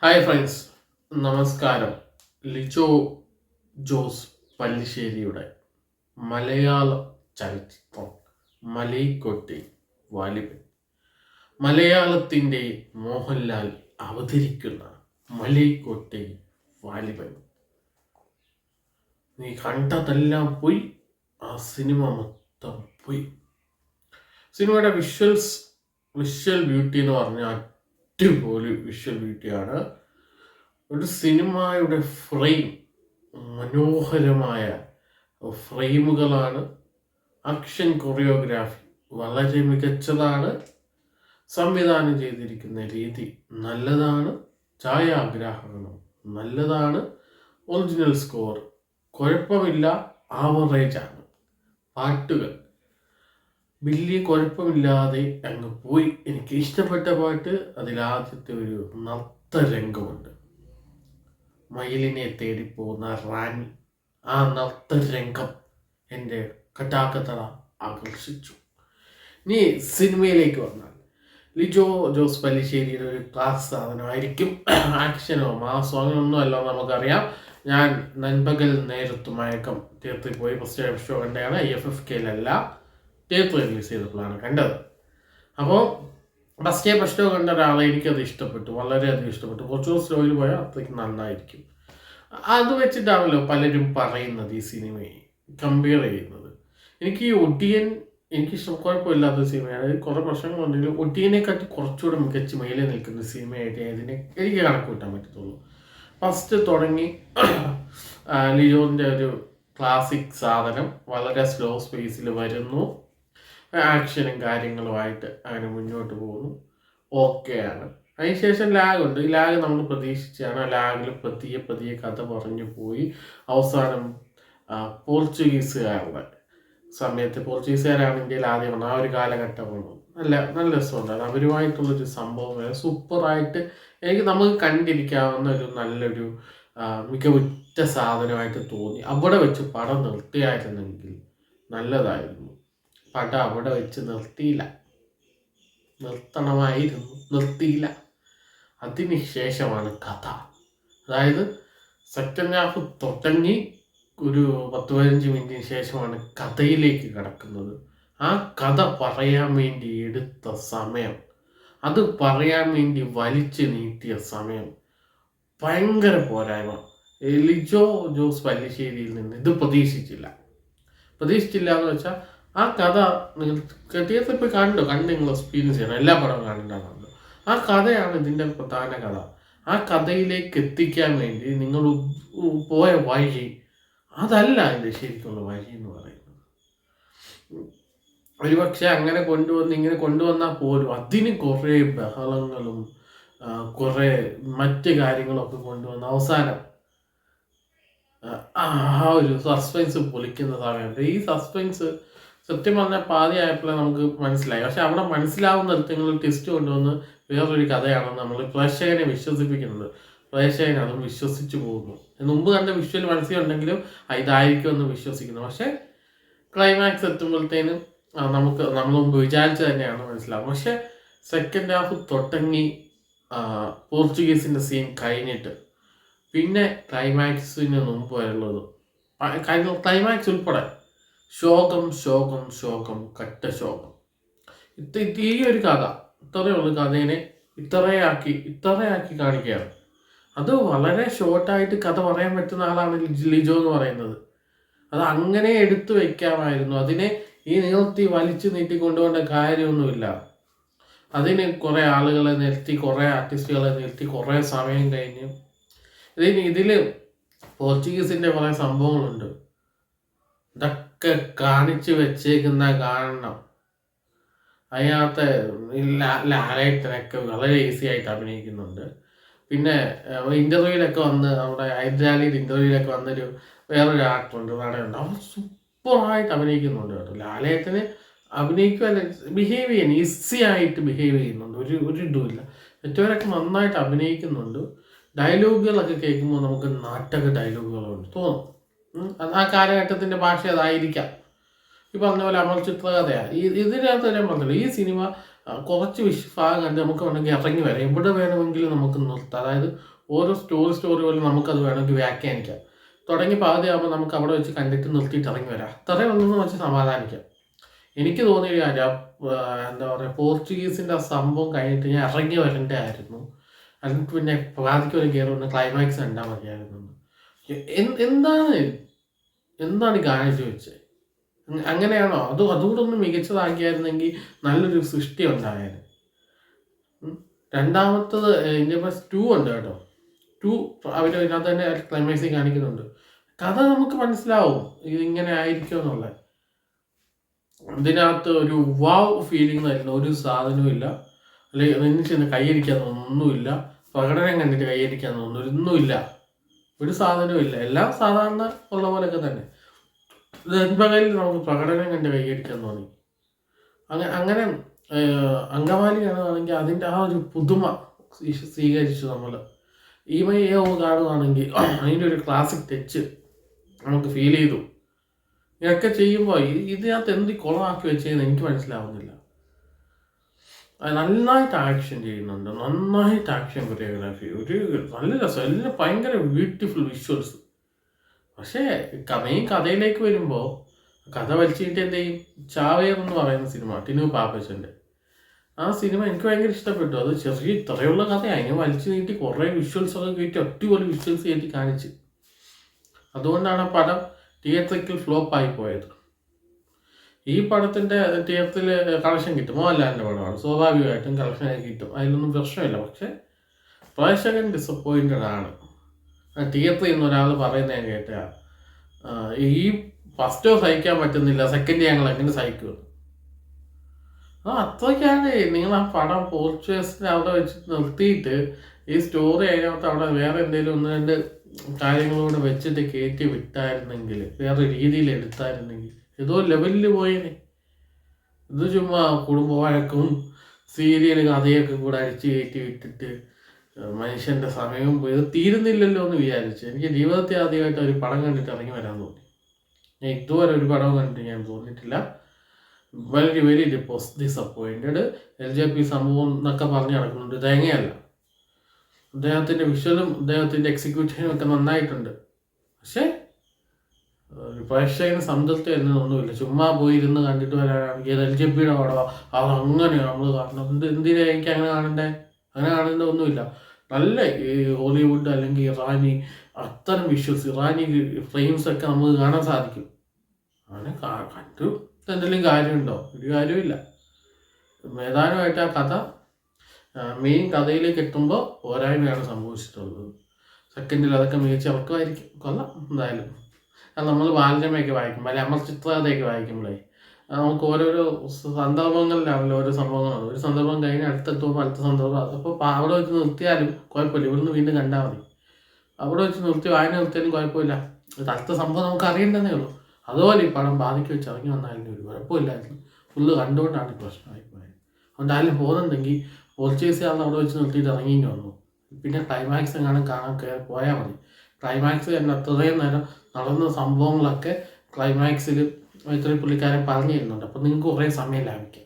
Hi friends, നമസ്കാരം. ലിജോ ജോസ് പല്ലിശ്ശേരിയുടെ മലയാള ചലച്ചിത്രം മലൈക്കോട്ടെ വാലിബൻ. മലയാളത്തിൻ്റെ മോഹൻലാൽ അവതരിക്കുന്ന മലൈക്കോട്ടെ വാലിബൻ. നീ കണ്ടതെല്ലാം പോയി, ആ സിനിമ മൊത്തം പോയി. സിനിമയുടെ വിഷ്വൽ ബ്യൂട്ടി എന്ന് പറഞ്ഞാൽ അടിപൊളി വിഷ്വൽ ബ്യൂട്ടിയാണ്. ഒരു സിനിമയുടെ ഫ്രെയിം മനോഹരമായ ഫ്രെയിമുകളാണ്. ആക്ഷൻ കൊറിയോഗ്രാഫി വളരെ മികച്ചതാണ്. സംവിധാനം ചെയ്തിരിക്കുന്ന രീതി നല്ലതാണ്. ഛായാഗ്രാഹണം നല്ലതാണ്. ഒറിജിനൽ സ്കോർ കുഴപ്പമില്ല, ആവറേജാണ്. പാട്ടുകൾ വലിയ കുഴപ്പമില്ലാതെ അങ്ങ് പോയി. എനിക്ക് ഇഷ്ടപ്പെട്ട പാട്ട് അതിലാദ്യത്തെ ഒരു നർത്തരംഗമുണ്ട്. മയിലിനെ തേടിപ്പോകുന്ന റാണി, ആ നർത്തരംഗം എൻ്റെ കട്ടാക്കത്തറ ആകർഷിച്ചു. ഇനി സിനിമയിലേക്ക് വന്നാൽ ലിജോ ജോസ് പല്ലിശ്ശേരിയുടെ ഒരു ക്ലാസ് സാധനമായിരിക്കും. ആക്ഷനോ മാസോ അങ്ങനെയൊന്നും അല്ല, നമുക്കറിയാം. ഞാൻ നൻപകൽ നേരത്തു മയക്കം തിയേറ്ററിൽ പോയി ഫസ്റ്റ് ഷോ കണ്ടതാണ്. IFFKയിലല്ല, തിയേറ്റർ റിലീസ് ചെയ്തപ്പോഴാണ് കണ്ടത്. അപ്പോൾ ഫസ്റ്റ് ഷോ കണ്ട ഒരാളെ എനിക്കത് ഇഷ്ടപ്പെട്ടു, വളരെയധികം ഇഷ്ടപ്പെട്ടു. കുറച്ചുകൂടി സ്ലോയിൽ പോയാൽ അത്രയ്ക്ക് നന്നായിരിക്കും. അത് വെച്ചിട്ടാണല്ലോ പലരും പറയുന്നത്, ഈ സിനിമയെ കമ്പയർ ചെയ്യുന്നത്. എനിക്ക് ഈ ഒടിയൻ എനിക്കിഷ്ടം, കുഴപ്പമില്ലാത്ത സിനിമയാണ്. കുറേ പ്രശ്നങ്ങളുണ്ടെങ്കിലും ഒടിയനെക്കാട്ടി കുറച്ചുകൂടെ മികച്ച മേലെ നിൽക്കുന്ന സിനിമയായിട്ട് ഇതിനെ എനിക്ക് കണക്ക് കൂട്ടാൻ പറ്റത്തുള്ളൂ. ഫസ്റ്റ് തുടങ്ങി ലിജോൻ്റെ ഒരു ക്ലാസിക് സാധനം വളരെ സ്ലോ സ്പേസിൽ വരുന്നു. ആക്ഷനും കാര്യങ്ങളുമായിട്ട് അങ്ങനെ മുന്നോട്ട് പോകുന്നു. ഓക്കെയാണ്. അതിനുശേഷം ലാഗുണ്ട്. ഈ ലാഗ് നമ്മൾ പ്രതീക്ഷിച്ചാണ്. ആ ലാഗിൽ പതിയെ കഥ പറഞ്ഞു പോയി. അവസാനം പോർച്ചുഗീസുകാരുടെ സമയത്ത്, പോർച്ചുഗീസുകാരാണ് ഇന്ത്യയിൽ ആദ്യം വന്നത്. ആ ഒരു കാലഘട്ടമാണ്. നല്ല രസമുണ്ടായിരുന്നു. അവരുമായിട്ടുള്ളൊരു സംഭവം സൂപ്പറായിട്ട് നമുക്ക് കണ്ടിരിക്കാവുന്ന ഒരു നല്ലൊരു മികവുറ്റ സാധനമായിട്ട് തോന്നി. അവിടെ വെച്ച് പടം നിർത്തിയായിരുന്നെങ്കിൽ നല്ലതായിരുന്നു. പടം അവിടെ വെച്ച് നിർത്തണമായിരുന്നു, നിർത്തിയില്ല. അതിന് ശേഷമാണ് കഥ. അതായത് സെക്കൻഡ് ഹാഫ് തുടങ്ങി ഒരു 10-15 മിനിറ്റിന് ശേഷമാണ് കഥയിലേക്ക് കിടക്കുന്നത്. ആ കഥ പറയാൻ വേണ്ടി എടുത്ത സമയം, അത് പറയാൻ വേണ്ടി വലിച്ചു നീട്ടിയ സമയം ഭയങ്കര പോരായ്മ. ലിജോ ജോസ് പല്ലിശ്ശേരിയിൽ നിന്ന് ഇത് പ്രതീക്ഷിച്ചില്ല എന്ന് വെച്ചാൽ ആ കഥ നിങ്ങൾ തിയേറ്ററിൽ പോയി കണ്ട് നിങ്ങൾ എക്സ്പീരിയൻസ് ചെയ്യണം. എല്ലാ പടവും കണ്ടിട്ടുണ്ടോ? ആ കഥയാണ് ഇതിൻ്റെ പ്രധാന കഥ. ആ കഥയിലേക്ക് എത്തിക്കാൻ വേണ്ടി നിങ്ങൾ പോയ വഴി അതല്ല അതിൻ്റെ ശരിക്കുള്ള വഴി എന്ന് പറയുന്നത്. ഒരുപക്ഷെ അങ്ങനെ ഇങ്ങനെ കൊണ്ടുവന്നാൽ പോലും അതിന് കുറേ ബഹളങ്ങളും കുറേ മറ്റ് കാര്യങ്ങളൊക്കെ കൊണ്ടുവന്ന് അവസാനം ആ ഒരു സസ്പെൻസ് പൊളിക്കുന്ന സമയമുണ്ട്. ഈ സസ്പെൻസ് സത്യം പറഞ്ഞാൽ പാതി ആയപ്പോഴേ നമുക്ക് മനസ്സിലായി. പക്ഷെ അവിടെ മനസ്സിലാവുന്നിടത്ത് നിങ്ങൾ ടെസ്റ്റ് കൊണ്ടുവന്ന് വേറൊരു കഥയാണെന്ന് നമ്മൾ പ്രേക്ഷകനെ വിശ്വസിപ്പിക്കുന്നത്. പ്രേക്ഷകൻ അതും വിശ്വസിച്ച് പോകുന്നു. മുമ്പ് കണ്ട വിഷ്വൽ മനസ്സിലുണ്ടെങ്കിലും ഇതായിരിക്കുമെന്ന് വിശ്വസിക്കുന്നു. പക്ഷെ ക്ലൈമാക്സ് എത്തുമ്പോഴത്തേനും നമ്മൾ മുമ്പ് വിചാരിച്ച് തന്നെയാണ് മനസ്സിലാവും. പക്ഷെ സെക്കൻഡ് ഹാഫ് തുടങ്ങി പോർച്ചുഗീസിൻ്റെ സീൻ കഴിഞ്ഞിട്ട് പിന്നെ ക്ലൈമാക്സിന് മുമ്പ് വരുള്ളത്, ക്ലൈമാക്സ് ഉൾപ്പെടെ ശോകം കട്ട ശോകം. ഈ ഒരു കഥ, ഇത്രയുള്ള കഥേനെ ഇത്രയാക്കി കാണിക്കുകയാണ്. അത് വളരെ ഷോർട്ടായിട്ട് കഥ പറയാൻ പറ്റുന്ന ആളാണ് ലിജോ എന്ന് പറയുന്നത്. അത് അങ്ങനെ എടുത്തു വെക്കാമായിരുന്നു. അതിനെ ഈ നീളത്തി വലിച്ചു നീട്ടി കൊണ്ടുപോകേണ്ട കാര്യമൊന്നുമില്ല. അതിന് കുറേ ആളുകളെ നിർത്തി, കുറേ ആർട്ടിസ്റ്റുകളെ നിർത്തി, കുറേ സമയം കഴിഞ്ഞ് ഇതിൽ പോർച്ചുഗീസിൻ്റെ കുറേ സംഭവങ്ങളുണ്ട്. ഇതൊക്കെ കാണിച്ചു വെച്ചേക്കുന്ന കാണണം. അതിനകത്ത് ലാലേട്ടനൊക്കെ വളരെ ഈസി ആയിട്ട് അഭിനയിക്കുന്നുണ്ട്. പിന്നെ ഇൻ്റർവ്യൂവിലൊക്കെ വന്ന് നമ്മുടെ ഹൈദരാലിയുടെ ഇൻ്റർവ്യൂവിലൊക്കെ വന്നൊരു വേറൊരു ആക്ടറുണ്ട്, നടനുണ്ട്. അവർ സൂപ്പറായിട്ട് അഭിനയിക്കുന്നുണ്ട് കേട്ടോ. ലാലേട്ടന് അഭിനയിക്കുകയല്ല, ബിഹേവ് ചെയ്യാൻ ഈസി ആയിട്ട് ബിഹേവ് ചെയ്യുന്നുണ്ട്. ഒരു ഇതുമില്ല. മറ്റവരൊക്കെ നന്നായിട്ട് അഭിനയിക്കുന്നുണ്ട്. ഡയലോഗുകളൊക്കെ കേൾക്കുമ്പോൾ നമുക്ക് നാട്ടക ഡയലോഗുകളുണ്ട് തോന്നും. ആ കാലഘട്ടത്തിൻ്റെ ഭാഷ അതായിരിക്കാം. ഈ പറഞ്ഞ പോലെ അമർ ചിത്രകഥയാണ്. ഇതിനകത്ത് ഞാൻ പറഞ്ഞില്ല, ഈ സിനിമ കുറച്ച് ഭാഗം കണ്ട് നമുക്ക് വേണമെങ്കിൽ ഇറങ്ങി വരാം, എവിടെ വേണമെങ്കിലും നമുക്ക് നിർത്താം. അതായത് ഓരോ സ്റ്റോറി പോലെ നമുക്കത് വേണമെങ്കിൽ വ്യാഖ്യാനിക്കാം. തുടങ്ങി പാതിയാകുമ്പോൾ നമുക്ക് അവിടെ വെച്ച് കണ്ടിട്ട് നിർത്തിയിട്ട് ഇറങ്ങി വരാം. അത്രയും ഒന്നെന്ന് വെച്ച് സമാധാനിക്കാം. എനിക്ക് തോന്നിയ കാര്യം എന്താ പറയുക, പോർച്ചുഗീസിൻ്റെ ആ സംഭവം കഴിഞ്ഞിട്ട് ഞാൻ ഇറങ്ങി വരേണ്ടതായിരുന്നു. അതിന് പിന്നെ പാതിക്ക് ഒരു കയറി വന്ന് ക്ലൈമാക്സ് കണ്ടാൽ മതിയായിരുന്നു. എന്താണ് കാണിച്ചു വെച്ചത്? അങ്ങനെയാണോ? അതുകൂടെ ഒന്ന് മികച്ചതാക്കിയായിരുന്നെങ്കിൽ നല്ലൊരു സൃഷ്ടി ഉണ്ടായേനെ. രണ്ടാമത്തത് ഇന്ത്യ പ്ലസ് 2 ഉണ്ട് കേട്ടോ. 2 അവർ ഇതിനകത്ത് തന്നെ ക്ലൈമാക്സിൽ കാണിക്കുന്നുണ്ട്. കഥ നമുക്ക് മനസ്സിലാവും ഇതിങ്ങനെ ആയിരിക്കും എന്നുള്ളത്. ഇതിനകത്ത് ഒരു വാവ് ഫീലിംഗ് തരുന്ന ഒരു സാധനവും ഇല്ല. അല്ലെങ്കിൽ നിന്ന് ചെന്ന് കൈയടിക്കാൻ ഒന്നുമില്ല. പ്രകടനം കണ്ടിട്ട് കൈയടിക്കാൻ ഒന്നുമില്ല. ഒരു സാധനവും ഇല്ല. എല്ലാം സാധാരണ ഉള്ള പോലെയൊക്കെ തന്നെ. നൻപകലിൽ നമുക്ക് പ്രകടനം കണ്ട് കൈയടിക്കാൻ തോന്നി. അങ്ങനെ അങ്കമാലിയാണെങ്കിൽ അതിൻ്റെ ആ ഒരു പുതുമ സ്വീകരിച്ചു നമ്മൾ. ഈമയോ കാണുകയാണെങ്കിൽ അതിൻ്റെ ഒരു ക്ലാസിക് ടച്ച് നമുക്ക് ഫീൽ ചെയ്തു. ഇതൊക്കെ ചെയ്യുമ്പോൾ ഇതിനകത്ത് എന്ത് കുളമാക്കി വെച്ചതെന്ന് എനിക്ക് മനസ്സിലാവുന്നില്ല. നന്നായിട്ട് ആക്ഷൻ ചെയ്യുന്നുണ്ട്, നന്നായിട്ട് ആക്ഷൻ കൊറിയോഗ്രാഫി, ഒരു നല്ല രസം, എല്ലാം ഭയങ്കര ബ്യൂട്ടിഫുൾ വിഷ്വൽസ്. പക്ഷേ മെയിൻ കഥയിലേക്ക് വരുമ്പോൾ കഥ വലിച്ചിട്ട് എന്ത് ചെയ്യും, ചാവേർ എന്ന് പറയുന്ന സിനിമ ടിനു പാപ്പച്ചൻ്റെ ആ സിനിമ എനിക്ക് ഭയങ്കര ഇഷ്ടപ്പെട്ടു. അത് ചെറിയ ഇത്രയുള്ള കഥയാണ്, അതിനെ വലിച്ചു നീട്ടി കുറേ വിഷ്വൽസൊക്കെ കയറ്റി ഒറ്റപോലെ വിഷ്വൽസ് കയറ്റി കാണിച്ച്. അതുകൊണ്ടാണ് ആ പടം തിയേറ്ററിക്കൽ ഫ്ലോപ്പായി പോയത്. ഈ പടത്തിൻ്റെ തിയേറ്ററിൽ കളക്ഷൻ കിട്ടും, മോഹൻലാലിൻ്റെ പടമാണ്, സ്വാഭാവികമായിട്ടും കളക്ഷനൊക്കെ കിട്ടും, അതിലൊന്നും പ്രശ്നമില്ല. പക്ഷേ പ്രേക്ഷകൻ ഡിസപ്പോയിൻറ്റഡ് ആണ്. തിയേറ്ററിൽ നിന്ന് ഒരാൾ പറയുന്നത് ഞാൻ കേട്ട, ഈ ഫസ്റ്റോ സഹിക്കാൻ പറ്റുന്നില്ല, സെക്കൻഡ് ഞങ്ങൾ എങ്ങനെ സഹിക്കും? അത്രയ്ക്കാണ് നിങ്ങൾ ആ പടം പോർച്ചുഗീസിനെ അവിടെ വെച്ച് നിർത്തിയിട്ട് ഈ സ്റ്റോറി അതിനകത്ത് അവിടെ വേറെ എന്തെങ്കിലും ഒന്ന് രണ്ട് കാര്യങ്ങളോട് വെച്ചിട്ട് കയറ്റി വിട്ടായിരുന്നെങ്കിൽ, വേറെ രീതിയിൽ എടുത്തായിരുന്നെങ്കിൽ ഏതോ ലെവലിൽ പോയേനെ. ഇത് ചുമ്മാ കുടുംബ വഴക്കും സീരിയൽ കഥയൊക്കെ കൂടെ അടിച്ച് കയറ്റി വിട്ടിട്ട് മനുഷ്യൻ്റെ സമയവും പോയി. ഇത് തീരുന്നില്ലല്ലോ എന്ന് വിചാരിച്ചു. എനിക്ക് ജീവിതത്തിൽ ആദ്യമായിട്ട് ഒരു പടം കണ്ടിട്ട് ഇറങ്ങി വരാൻ തോന്നി. ഞാൻ ഇതുവരെ ഒരു പടം കണ്ടിട്ട് ഞാൻ തോന്നിയിട്ടില്ല. Very very disappointed. LJP സംഭവം എന്നൊക്കെ പറഞ്ഞ് നടക്കുന്നുണ്ട്, തേങ്ങയല്ല. അദ്ദേഹത്തിൻ്റെ വിഷ്വലും അദ്ദേഹത്തിൻ്റെ എക്സിക്യൂഷനും ഒക്കെ നന്നായിട്ടുണ്ട്. പക്ഷേ പ്രേക്ഷകന് സംതൃപ്തി എന്നൊന്നുമില്ല. ചുമ്മാ പോയി ഇരുന്ന് കണ്ടിട്ട് വരാനാണെങ്കിൽ LJPയുടെ പടമാണ് അതങ്ങനെ നമ്മൾ കാണണം. എന്തിനാ എനിക്ക് അങ്ങനെ കാണണ്ടേ? അങ്ങനെ കാണേണ്ട ഒന്നുമില്ല. നല്ല ഹോളിവുഡ് അല്ലെങ്കിൽ ഇറാനി അത്തരം വിഷ്വൽസ്, ഇറാനി ഫ്രെയിംസൊക്കെ നമുക്ക് കാണാൻ സാധിക്കും. അങ്ങനെ കണ്ടു എന്തെങ്കിലും കാര്യമുണ്ടോ? ഒരു കാര്യമില്ല. പ്രധാനമായിട്ട് ആ കഥ മെയിൻ കഥയിലേക്ക് എത്തുമ്പോൾ പോരായ്മയാണ് സംഭവിച്ചിട്ടുള്ളത്. സെക്കൻഡിൽ അതൊക്കെ മികച്ച അവർക്കുമായിരിക്കും. കൊള്ളാം എന്തായാലും. അത് നമ്മൾ ബാലരമയൊക്കെ വായിക്കുമ്പോൾ അല്ലെങ്കിൽ അമർ ചിത്രകഥയൊക്കെ വായിക്കുമ്പോഴേ നമുക്ക് ഓരോരോ സന്ദർഭങ്ങളിലാണല്ലോ ഓരോ സംഭവങ്ങളാണ്. ഒരു സന്ദർഭം കഴിഞ്ഞ് അടുത്തെത്തുമ്പോൾ അടുത്ത സന്ദർഭം. അപ്പോൾ അവിടെ വെച്ച് നിർത്തിയാലും കുഴപ്പമില്ല, ഇവിടുന്ന് വീണ്ടും കണ്ടാൽ മതി. അവിടെ വെച്ച് നിർത്തി വായന നിർത്തിയാലും കുഴപ്പമില്ല. അടുത്ത സംഭവം നമുക്ക് അറിയേണ്ടതേ ഉള്ളൂ. അതുപോലെ ഈ പടം ബാധിക്ക് വെച്ച് ഇറങ്ങി വന്നാലും ഒരു കുഴപ്പമില്ലായിരുന്നു. ഫുള്ള് കണ്ടുകൊണ്ടാണ് പ്രശ്നമായി പോയത്. അതുകൊണ്ട് ആരും പോകുന്നുണ്ടെങ്കിൽ പോർച്ചുഗീസുകാരൻ അവിടെ വെച്ച് നിർത്തിയിട്ട് ഇറങ്ങിയെങ്കിൽ വന്നു. പിന്നെ ക്ലൈമാക്സ് എങ്ങാനും കാണാൻ പോയാൽ മതി. ക്ലൈമാക്സ് തന്നെ അത്രയും നേരം നടന്ന സംഭവങ്ങളൊക്കെ ക്ലൈമാക്സിൽ ഇത്രയും പുള്ളിക്കാരൻ പറഞ്ഞു തരുന്നുണ്ട്. അപ്പോൾ നിങ്ങൾക്ക് കുറേ സമയം ലാഭിക്കാം.